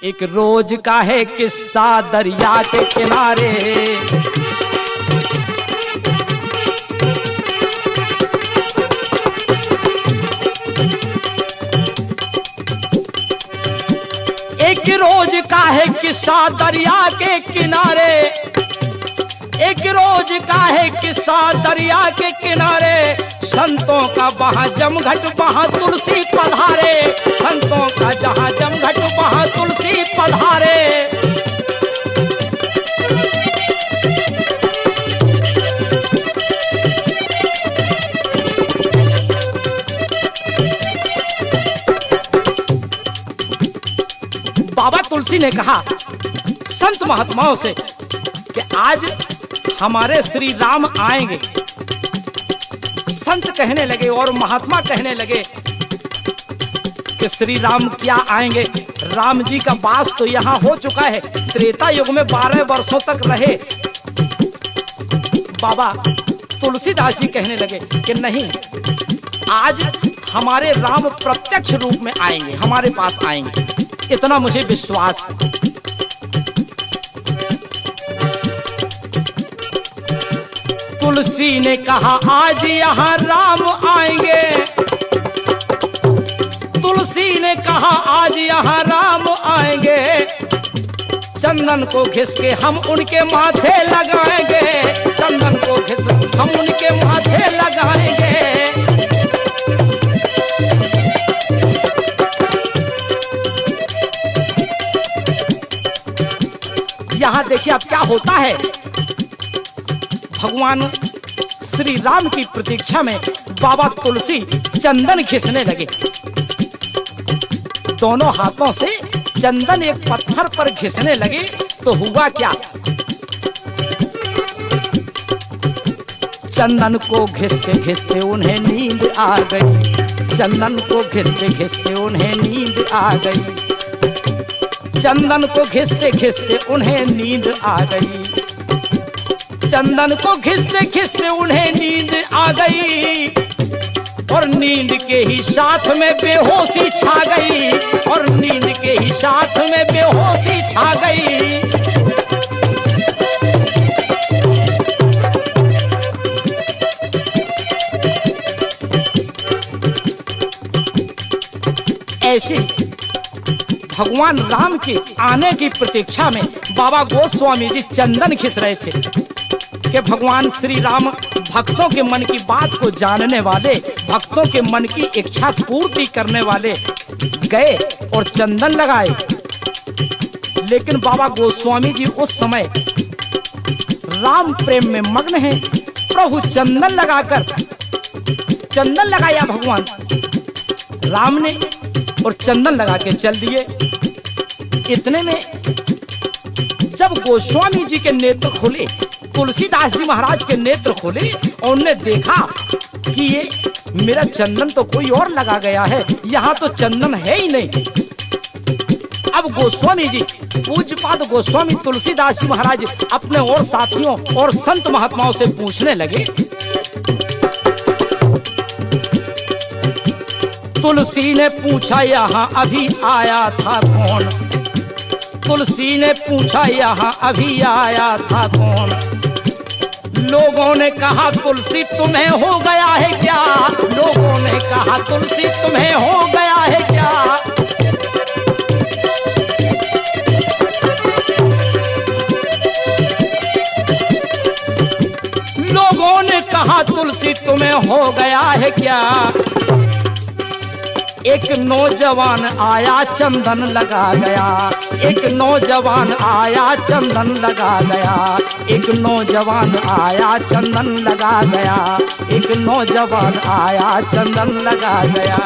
एक रोज का है किस्सा दरिया के किनारे। एक रोज का है किस्सा दरिया के किनारे। एक रोज का है किस्सा दरिया के किनारे। संतों का वहाँ जमघट वहाँ तुलसी पधारे। संतों का जहाँ जमघट वहाँ तुलसी पधारे। बाबा तुलसी ने कहा संत महात्माओं से कि आज हमारे श्री राम आएंगे। संत कहने लगे और महात्मा कहने लगे कि श्री राम क्या आएंगे, राम जी का वास तो यहाँ हो चुका है। त्रेता युग में 12 वर्षों तक रहे। बाबा तुलसीदास जी कहने लगे कि नहीं, आज हमारे राम प्रत्यक्ष रूप में आएंगे, हमारे पास आएंगे, इतना मुझे विश्वास। तुलसी ने कहा आज यहाँ राम आएंगे। तुलसी ने कहा आज यहाँ राम आएंगे। चंदन को घिस के हम उनके माथे लगाएंगे। चंदन को घिस हम उनके माथे लगाएंगे। यहाँ देखिए अब क्या होता है। भगवान श्री राम की प्रतीक्षा में बाबा तुलसी चंदन घिसने लगे। दोनों हाथों से चंदन एक पत्थर पर घिसने लगे तो हुआ क्या, चंदन को घिसते घिसते उन्हें नींद आ गई। चंदन को घिसते घिसते उन्हें नींद आ गई। चंदन को घिसते घिसते उन्हें नींद आ गई। चंदन को घिसते घिसते उन्हें नींद आ गई। और नींद के ही साथ में बेहोशी छा गई। और नींद के ही साथ में बेहोशी छा गई। ऐसे भगवान राम के आने की प्रतीक्षा में बाबा गोस्वामी जी चंदन घिस रहे थे कि भगवान श्री राम भक्तों के मन की बात को जानने वाले, भक्तों के मन की इच्छा पूर्ति करने वाले गए और चंदन लगाए। लेकिन बाबा गोस्वामी जी उस समय राम प्रेम में मग्न हैं। प्रभु चंदन लगाकर, चंदन लगाया भगवान राम ने और चंदन लगा के चल दिए। इतने में जब गोस्वामी जी के नेत्र खुले, तुलसीदास जी महाराज के नेत्र खुले और उन्होंने देखा कि ये मेरा चंदन तो कोई और लगा गया है, यहाँ तो चंदन है ही नहीं। अब गोस्वामी जी, पूज्यपाद गोस्वामी तुलसीदास जी महाराज अपने और साथियों और संत महात्माओं से पूछने लगे, तुलसी ने पूछा यहाँ अभी आया था कौन। तुलसी ने पूछा यहाँ अभी आया था कौन। लोगों ने कहा तुलसी तुम्हें हो गया है क्या। लोगों ने कहा तुलसी तुम्हें हो गया है क्या। लोगों ने कहा तुलसी तुम्हें हो गया है क्या। एक नौजवान आया चंदन लगा गया। एक नौजवान आया चंदन लगा गया। एक नौजवान आया चंदन लगा गया। एक नौजवान आया चंदन लगा गया।